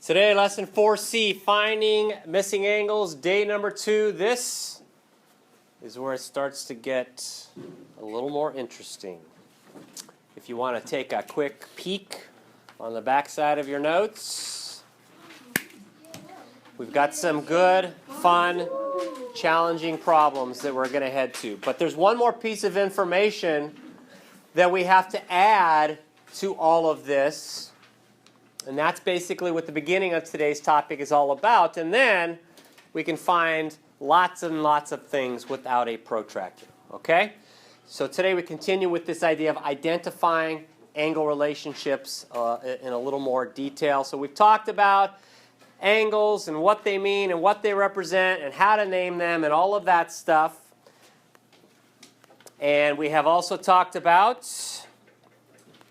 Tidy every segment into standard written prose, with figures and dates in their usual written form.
Today, lesson 4C, finding missing angles, day number 2. This is where it starts to get a little more interesting. If you want to take a quick peek on the back side of your notes, we've got some good, fun, challenging problems that we're going to head to. But there's one more piece of information that we have to add to all of this. And that's basically what the beginning of today's topic is all about. And then we can find lots and lots of things without a protractor. Okay? So today we continue with this idea of identifying angle relationships in a little more detail. So we've talked about angles and what they mean and what they represent and how to name them and all of that stuff. And we have also talked about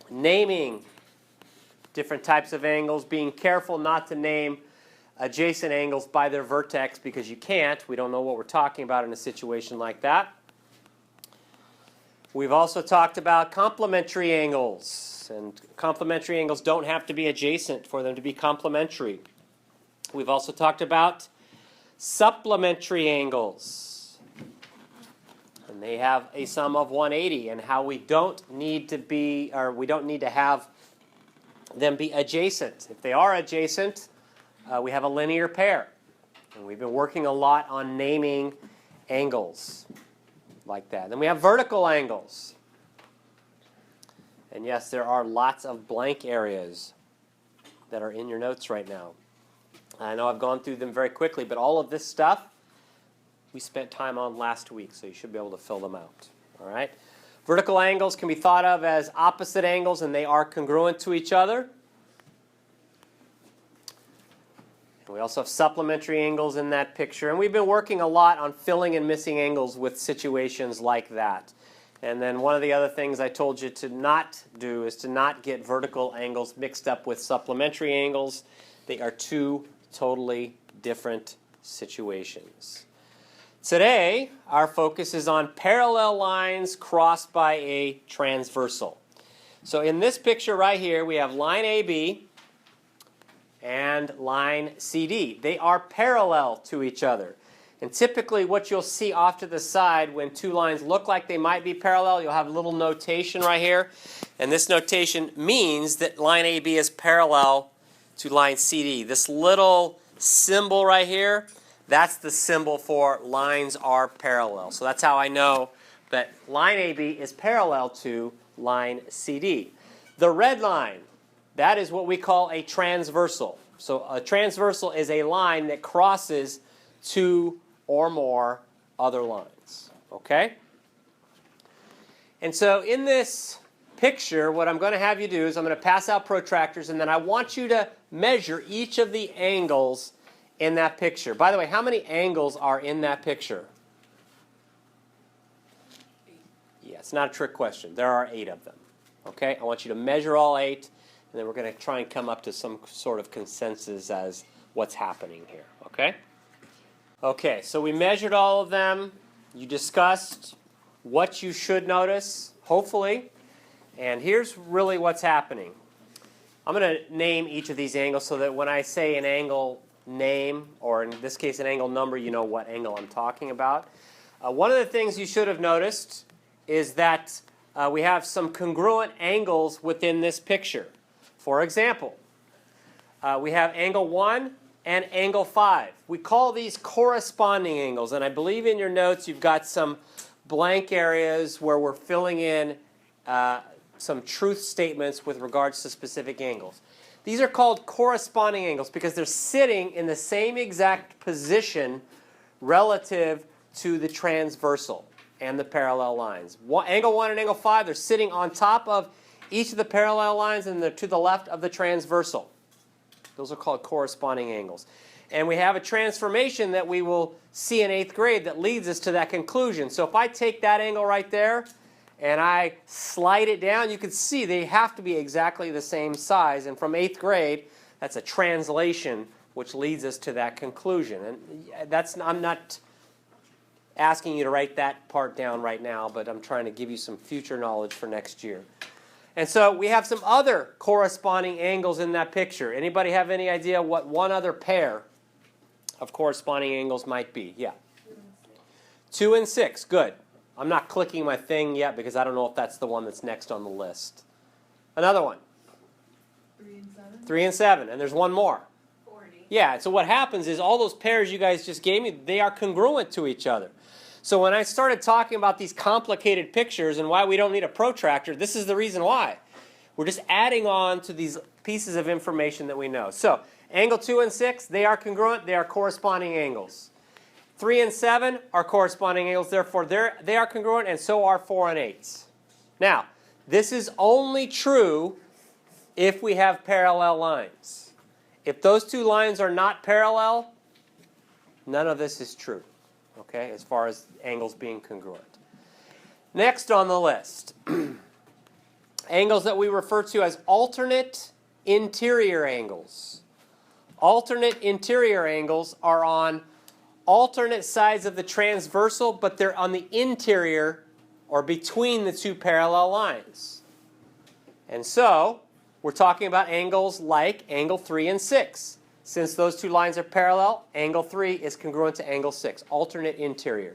naming different types of angles, being careful not to name adjacent angles by their vertex because you can't. We don't know what we're talking about in a situation like that. We've also talked about complementary angles, and complementary angles don't have to be adjacent for them to be complementary. We've also talked about supplementary angles, and they have a sum of 180, and how we don't need to have them be adjacent. If they are adjacent, we have a linear pair. And we've been working a lot on naming angles like that. Then we have vertical angles. And yes, there are lots of blank areas that are in your notes right now. I know I've gone through them very quickly, but all of this stuff we spent time on last week, so you should be able to fill them out. All right? Vertical angles can be thought of as opposite angles, and they are congruent to each other. And we also have supplementary angles in that picture. And we've been working a lot on filling and missing angles with situations like that. And then one of the other things I told you to not do is to not get vertical angles mixed up with supplementary angles. They are two totally different situations. Today, our focus is on parallel lines crossed by a transversal. So in this picture right here, we have line AB and line CD. They are parallel to each other. And typically what you'll see off to the side when two lines look like they might be parallel, you'll have a little notation right here. And this notation means that line AB is parallel to line CD. This little symbol right here, that's the symbol for lines are parallel. So that's how I know that line AB is parallel to line CD. The red line, that is what we call a transversal. So a transversal is a line that crosses two or more other lines. Okay? And so in this picture, what I'm going to have you do is I'm going to pass out protractors, and then I want you to measure each of the angles in that picture. By the way, how many angles are in that picture? Yeah, it's not a trick question. There are 8 of them. Okay? I want you to measure all 8, and then we're going to try and come up to some sort of consensus as what's happening here. Okay? Okay, so we measured all of them. You discussed what you should notice, hopefully. And here's really what's happening. I'm going to name each of these angles so that when I say an angle name, or in this case an angle number, you know what angle I'm talking about. One of the things you should have noticed is that we have some congruent angles within this picture. For example, we have angle 1 and angle 5. We call these corresponding angles, and I believe in your notes you've got some blank areas where we're filling in some truth statements with regards to specific angles. These are called corresponding angles because they're sitting in the same exact position relative to the transversal and the parallel lines. Angle 1 and angle 5, they're sitting on top of each of the parallel lines and they're to the left of the transversal. Those are called corresponding angles. And we have a transformation that we will see in 8th grade that leads us to that conclusion. So if I take that angle right there and I slide it down, you can see they have to be exactly the same size. And from 8th grade, that's a translation which leads us to that conclusion. And I'm not asking you to write that part down right now, but I'm trying to give you some future knowledge for next year. And so we have some other corresponding angles in that picture. Anybody have any idea what one other pair of corresponding angles might be? Yeah. 2 and 6. Good. I'm not clicking my thing yet because I don't know if that's the one that's next on the list. Another one. 3 and 7. 3 and 7. And there's one more. 4 and 8. Yeah, so what happens is all those pairs you guys just gave me, they are congruent to each other. So when I started talking about these complicated pictures and why we don't need a protractor, this is the reason why. We're just adding on to these pieces of information that we know. So angle 2 and 6, they are congruent. They are corresponding angles. 3 and 7 are corresponding angles. Therefore, they are congruent, and so are 4 and 8. Now, this is only true if we have parallel lines. If those two lines are not parallel, none of this is true, okay, as far as angles being congruent. Next on the list, angles that we refer to as alternate interior angles. Alternate interior angles are on alternate sides of the transversal, but they're on the interior or between the two parallel lines. And so, we're talking about angles like angle 3 and 6. Since those two lines are parallel, angle 3 is congruent to angle 6, alternate interior.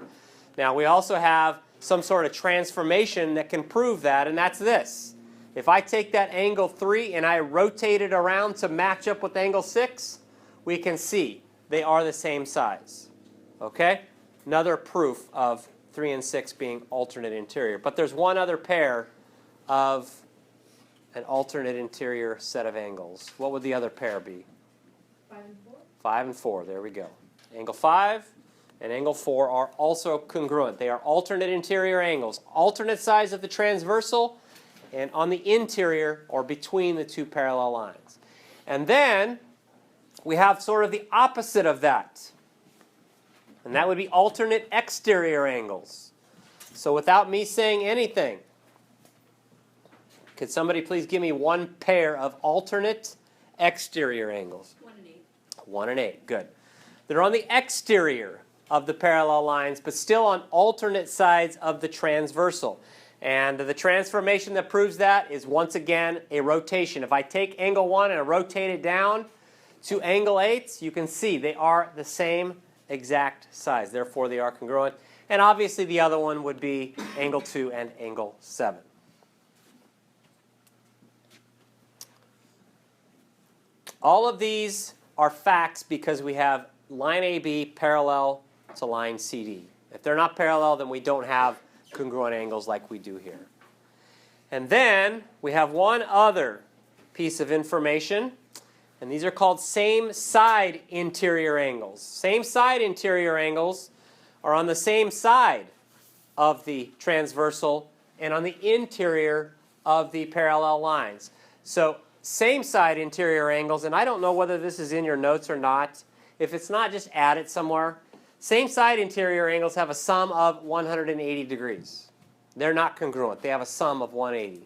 Now, we also have some sort of transformation that can prove that, and that's this. If I take that angle 3 and I rotate it around to match up with angle 6, we can see they are the same size. Okay? Another proof of 3 and 6 being alternate interior. But there's one other pair of an alternate interior set of angles. What would the other pair be? 5 and 4. 5 and 4. There we go. Angle 5 and angle 4 are also congruent. They are alternate interior angles. Alternate sides of the transversal and on the interior or between the two parallel lines. And then we have sort of the opposite of that. And that would be alternate exterior angles. So without me saying anything, could somebody please give me one pair of alternate exterior angles? 1 and 8. 1 and 8, good. They're on the exterior of the parallel lines, but still on alternate sides of the transversal. And the transformation that proves that is, once again, a rotation. If I take angle 1 and I rotate it down to angle 8, you can see they are the same exact size. Therefore, they are congruent. And obviously, the other one would be angle 2 and angle 7. All of these are facts because we have line AB parallel to line CD. If they're not parallel, then we don't have congruent angles like we do here. And then we have one other piece of information, and these are called same side interior angles. Same side interior angles are on the same side of the transversal and on the interior of the parallel lines. So same side interior angles, and I don't know whether this is in your notes or not. If it's not, just add it somewhere. Same side interior angles have a sum of 180 degrees. They're not congruent. They have a sum of 180.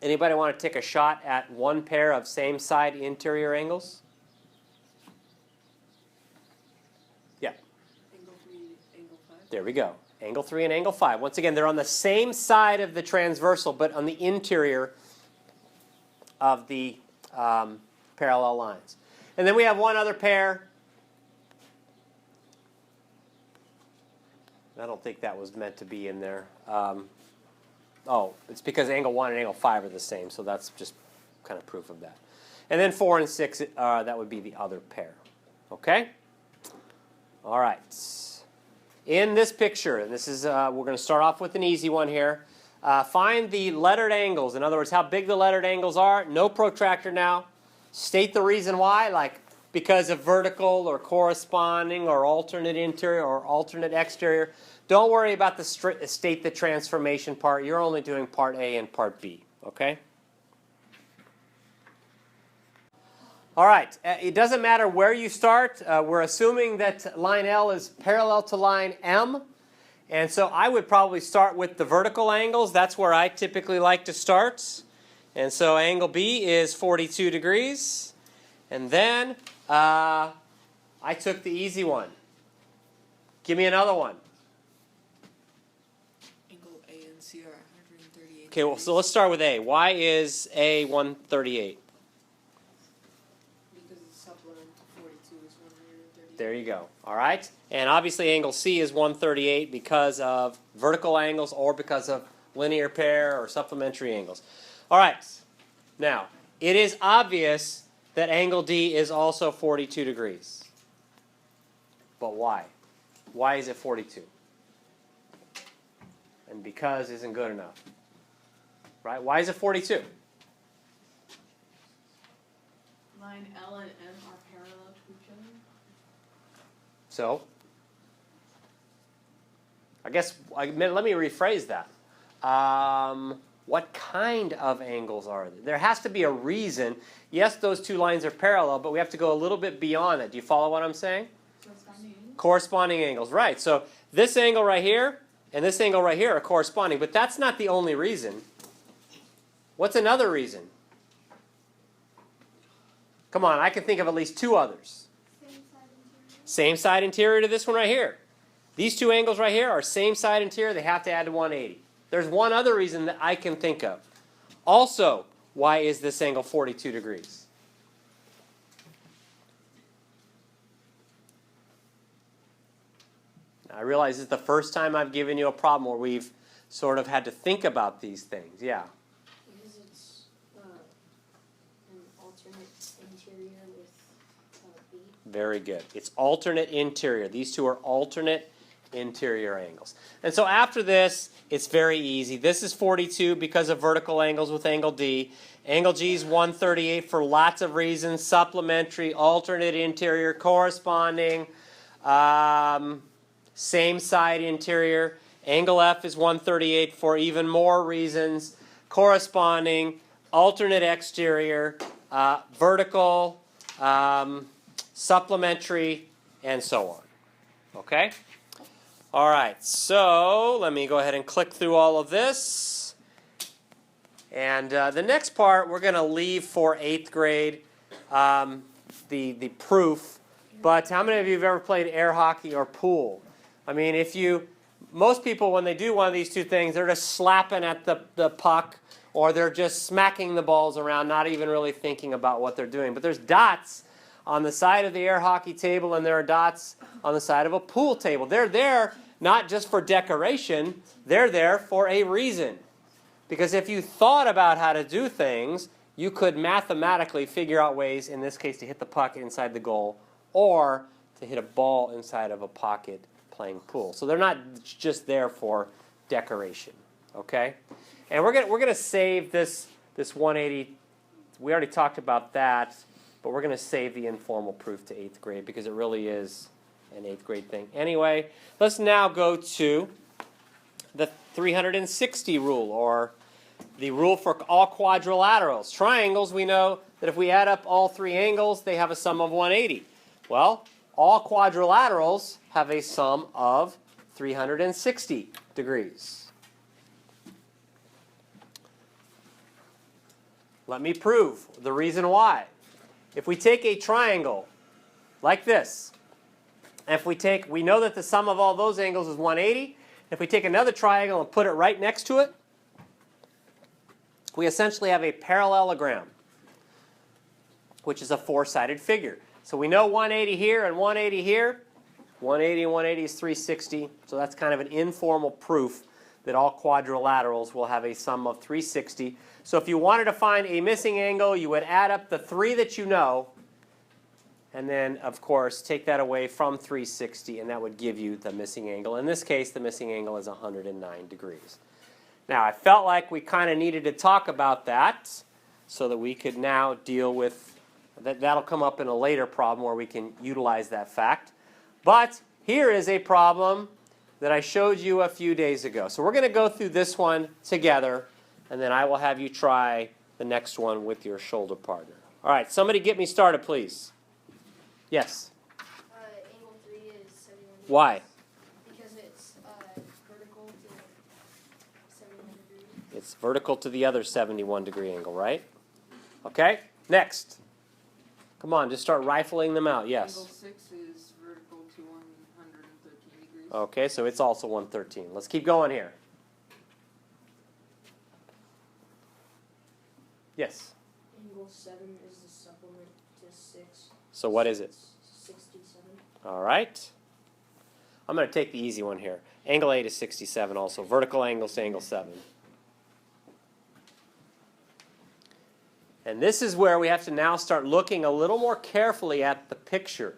Anybody want to take a shot at one pair of same side interior angles? Yeah. Angle 3, angle 5. There we go. Angle 3 and angle 5. Once again, they're on the same side of the transversal, but on the interior of the parallel lines. And then we have one other pair. I don't think that was meant to be in there. Oh, it's because angle 1 and angle 5 are the same, so that's just kind of proof of that. And then 4 and 6, that would be the other pair. Okay? All right. In this picture, and this is, we're going to start off with an easy one here. Find the lettered angles. In other words, how big the lettered angles are. No protractor now. State the reason why, like because of vertical or corresponding or alternate interior or alternate exterior. Don't worry about the state the transformation part. You're only doing part A and part B. Okay? All right. It doesn't matter where you start. We're assuming that line L is parallel to line M. And so I would probably start with the vertical angles. That's where I typically like to start. And so angle B is 42 degrees. And then I took the easy one. Give me another one. Angle A and C are 138 Okay, well, so let's start with A. Why is A 138? Because the supplement to 42 is 138. There you go. All right? And obviously angle C is 138 because of vertical angles or because of linear pair or supplementary angles. All right. Now, it is obvious that angle D is also 42 degrees. But why? Why is it 42? And because isn't good enough. Right? Why is it 42? Line L and M are parallel to each other. So, I guess, let me rephrase that. What kind of angles are there? There has to be a reason. Yes, those two lines are parallel, but we have to go a little bit beyond that. Do you follow what I'm saying? Corresponding angles, right. So this angle right here and this angle right here are corresponding, but that's not the only reason. What's another reason? Come on, I can think of at least two others. Same side interior to this one right here. These two angles right here are same side interior. They have to add to 180. There's one other reason that I can think of. Also, why is this angle 42 degrees? I realize this is the first time I've given you a problem where we've sort of had to think about these things. Yeah. Because it's an alternate interior with B. Very good. It's alternate interior. These two are alternate interior angles. And so after this, it's very easy. This is 42 because of vertical angles with angle D. Angle G is 138 for lots of reasons. Supplementary, alternate interior, corresponding, same side interior. Angle F is 138 for even more reasons. Corresponding, alternate exterior, vertical, supplementary, and so on. Okay? All right, so let me go ahead and click through all of this. And the next part we're going to leave for 8th grade, the proof. But how many of you have ever played air hockey or pool? I mean, most people when they do one of these two things, they're just slapping at the puck or they're just smacking the balls around, not even really thinking about what they're doing. But there's dots on the side of the air hockey table and there are dots on the side of a pool table. They're there not just for decoration, they're there for a reason. Because if you thought about how to do things, you could mathematically figure out ways, in this case, to hit the puck inside the goal or to hit a ball inside of a pocket playing pool. So they're not just there for decoration, okay? And we're gonna save this 180. We already talked about that, but we're gonna save the informal proof to 8th grade because it really is an 8th grade thing. Anyway, let's now go to the 360 rule, or the rule for all quadrilaterals. Triangles, we know that if we add up all three angles, they have a sum of 180. Well, all quadrilaterals have a sum of 360 degrees. Let me prove the reason why. If we take a triangle like this, we know that the sum of all those angles is 180. If we take another triangle and put it right next to it, we essentially have a parallelogram, which is a four-sided figure. So we know 180 here and 180 here. 180 and 180 is 360. So that's kind of an informal proof that all quadrilaterals will have a sum of 360. So if you wanted to find a missing angle, you would add up the three that you know, and then, of course, take that away from 360, and that would give you the missing angle. In this case, the missing angle is 109 degrees. Now, I felt like we kind of needed to talk about that so that we could now deal with that. That'll come up in a later problem where we can utilize that fact. But here is a problem that I showed you a few days ago. So we're going to go through this one together, and then I will have you try the next one with your shoulder partner. All right, somebody get me started, please. Yes? Angle 3 is 71 degrees. Why? Because it's vertical to 71 degrees. It's vertical to the other 71 degree angle, right? Okay, next. Come on, just start rifling them out. Yes? Angle 6 is vertical to 113 degrees. Okay, so it's also 113. Let's keep going here. Yes. Angle 7 is the supplement to 6. So what is it? 67. All right. I'm going to take the easy one here. Angle 8 is 67 also. Vertical angles to angle 7. And this is where we have to now start looking a little more carefully at the picture.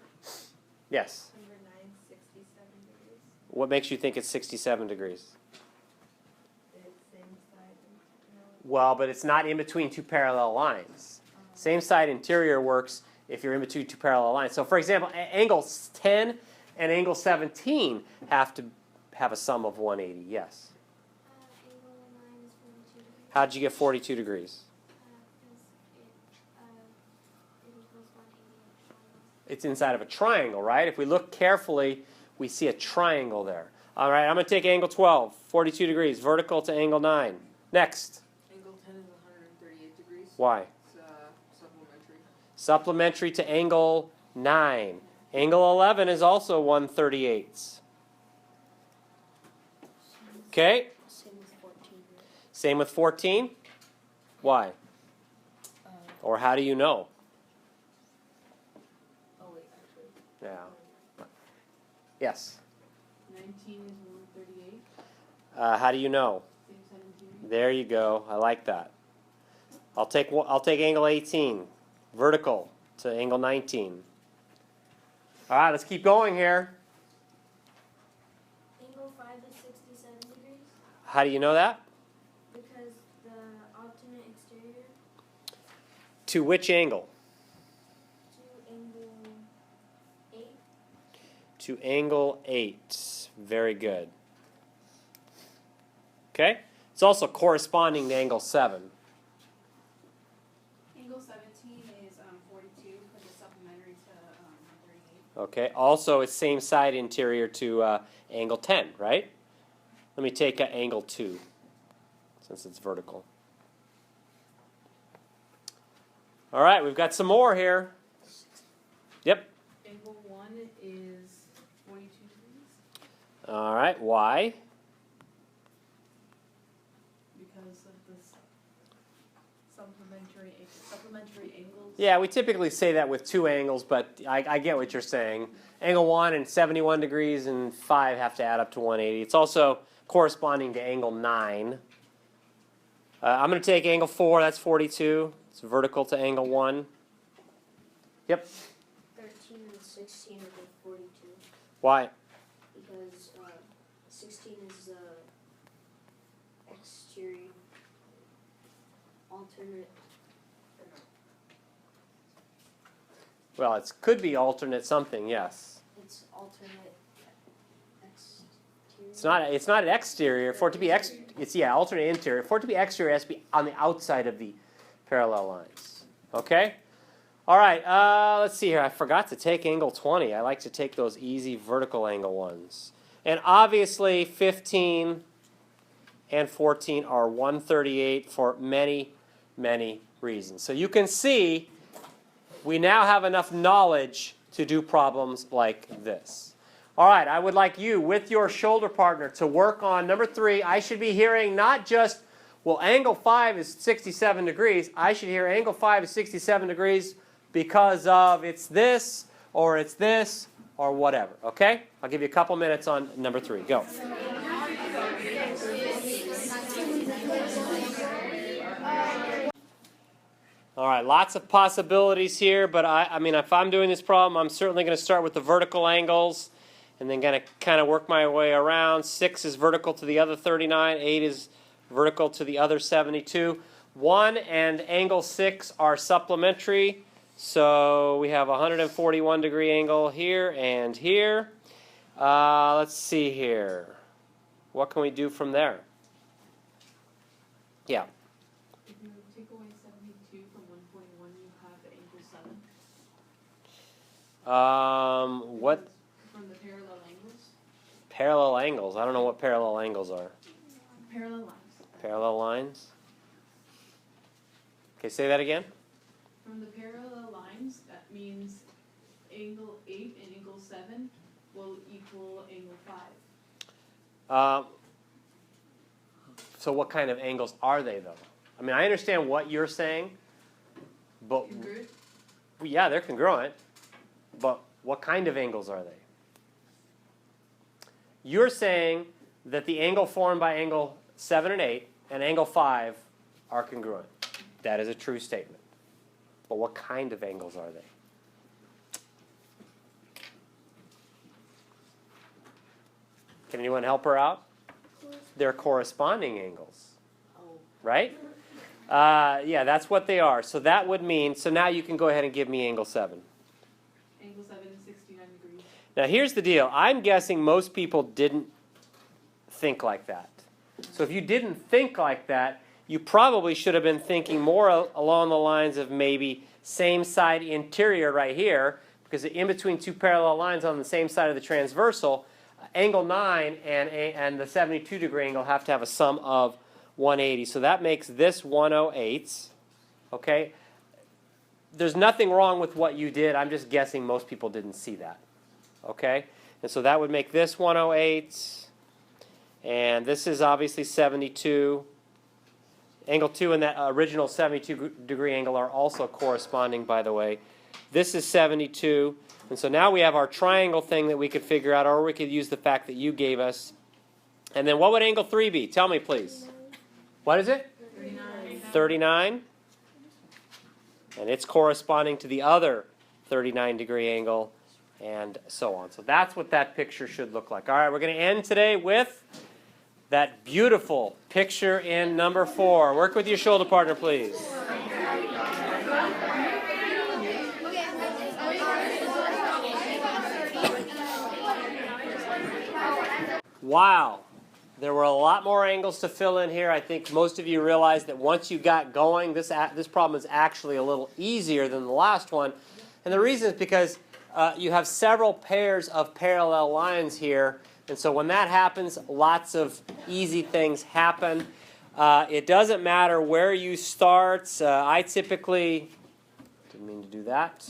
Yes? Number 9, 67 degrees. What makes you think it's 67 degrees? It's same side. Well, but it's not in between two parallel lines. Same side interior works if you're in between two parallel lines. So for example, angles 10 and angle 17 have to have a sum of 180. Yes. Angle 9 is 42 degrees. How'd you get 42 degrees? It equals 180. It's inside of a triangle, right? If we look carefully, we see a triangle there. All right, I'm going to take angle 12, 42 degrees, vertical to angle 9. Next. Angle 10 is 138 degrees. Why? It's supplementary. Supplementary to angle 9. Angle 11 is also 138. Okay? Same with 14. Same with 14. Why? Or how do you know? Oh, wait, actually. Yeah. Yes. 19 is 138. How do you know? Same side interior. There you go. I like that. I'll take angle 18, vertical to angle 19. All right, let's keep going here. Angle 5 is 67 degrees How do you know that? because the alternate exterior To which angle? to angle 8. To angle 8. Very good. Okay? It's also corresponding to angle 7. Angle 17 is 42 for the supplementary to 138. Okay, also it's same side interior to angle 10, right? Let me take angle 2, since it's vertical. All right, we've got some more here. Yep. Angle 1 is 42 degrees All right, why? because of the supplementary angles. Yeah, we typically say that with two angles, but I get what you're saying. Angle 1 and 71 degrees and 5 have to add up to 180. It's also corresponding to angle 9. I'm going to take angle 4, that's 42. It's vertical to angle 1. Yep. 13 and 16 are both 42 Why? because 16 is the exterior alternate. Well, it could be alternate something, yes. It's alternate exterior. It's not an exterior. For it to be alternate interior. For it to be exterior, it has to be on the outside of the parallel lines. Okay? All right, let's see here. I forgot to take angle 20. I like to take those easy vertical angle ones. And obviously 15 and 14 are 138 for many, many reasons. So you can see we now have enough knowledge to do problems like this. All right, I would like you, with your shoulder partner, to work on number 3. I should be hearing not just, well, angle 5 is 67 degrees. I should hear angle 5 is 67 degrees because of it's this, or whatever. Okay? I'll give you a couple minutes on number 3. Go. All right, lots of possibilities here, but I mean, if I'm doing this problem, I'm certainly going to start with the vertical angles and then going to kind of work my way around. 6 is vertical to the other 39. 8 is vertical to the other 72. 1 and angle 6 are supplementary, so we have a 141 degree angle here and here. Let's see here. What can we do from there? Yeah. If you take away 72 from 141, you have angle 7. What From the parallel angles? parallel angles? I don't know what parallel angles are. Parallel lines. Parallel lines? Okay, say that again. From the parallel lines, that means angle 8 and angle 7 will equal angle 5. So what kind of angles are they, though? I mean, I understand what you're saying, But Congruent? yeah, they're congruent. But what kind of angles are they? You're saying that the angle formed by angle 7 and 8 and angle 5 are congruent. That is a true statement. But what kind of angles are they? Can anyone help her out? They're corresponding angles. Right? Yeah, that's what they are. So that would mean, so now you can go ahead and give me angle 7. Angle 7 is 69 degrees. Now here's the deal. I'm guessing most people didn't think like that. So if you didn't think like that, you probably should have been thinking more along the lines of maybe same side interior right here, because in between two parallel lines on the same side of the transversal, angle 9 and the 72 degree angle have to have a sum of 180. So that makes this 108. Okay? There's nothing wrong with what you did. I'm just guessing most people didn't see that. Okay? And so that would make this 108. And this is obviously 72. Angle 2 and that original 72 degree angle are also corresponding, by the way. This is 72. And so now we have our triangle thing that we could figure out, or we could use the fact that you gave us. And then what would angle 3 be? Tell me, please. What is it? 39. 39. And it's corresponding to the other 39 degree angle, and so on. So that's what that picture should look like. All right, we're going to end today with that beautiful picture in number 4. Work with your shoulder partner, please. Wow. There were a lot more angles to fill in here. I think most of you realize that once you got going, this problem is actually a little easier than the last one. And the reason is because you have several pairs of parallel lines here. And so when that happens, lots of easy things happen. It doesn't matter where you start. I typically, didn't mean to do that.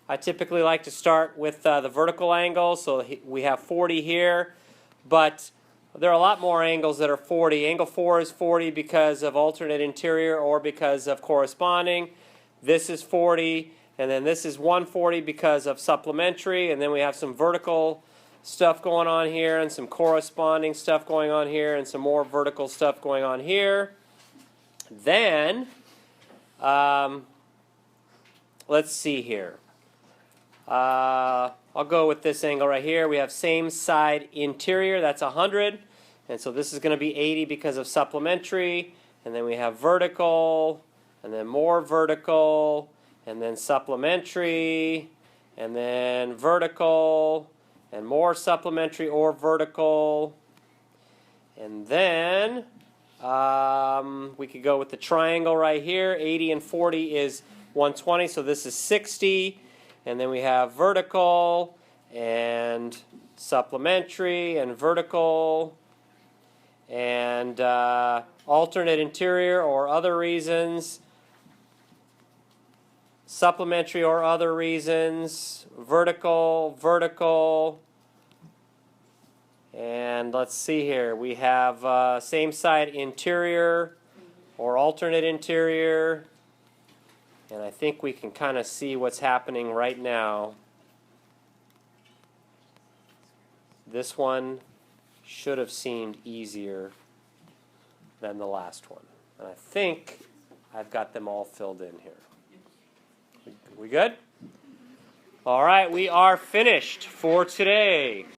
I typically like to start with the vertical angle. So we have 40 here. But there are a lot more angles that are 40. Angle 4 is 40 because of alternate interior or because of corresponding. This is 40. And then this is 140 because of supplementary. And then we have some vertical stuff going on here and some corresponding stuff going on here and some more vertical stuff going on here. Then, let's see here. I'll go with this angle right here. We have same side interior. That's 100. And so this is going to be 80 because of supplementary. And then we have vertical, and then more vertical, and then supplementary, and then vertical, and more supplementary or vertical. And then we could go with the triangle right here. 80 and 40 is 120, so this is 60. And then we have vertical and supplementary and vertical and alternate interior or other reasons, supplementary or other reasons, vertical, vertical, and let's see here. We have same side interior or alternate interior. And I think we can kind of see what's happening right now. This one should have seemed easier than the last one. And I think I've got them all filled in here. We good? All right, we are finished for today.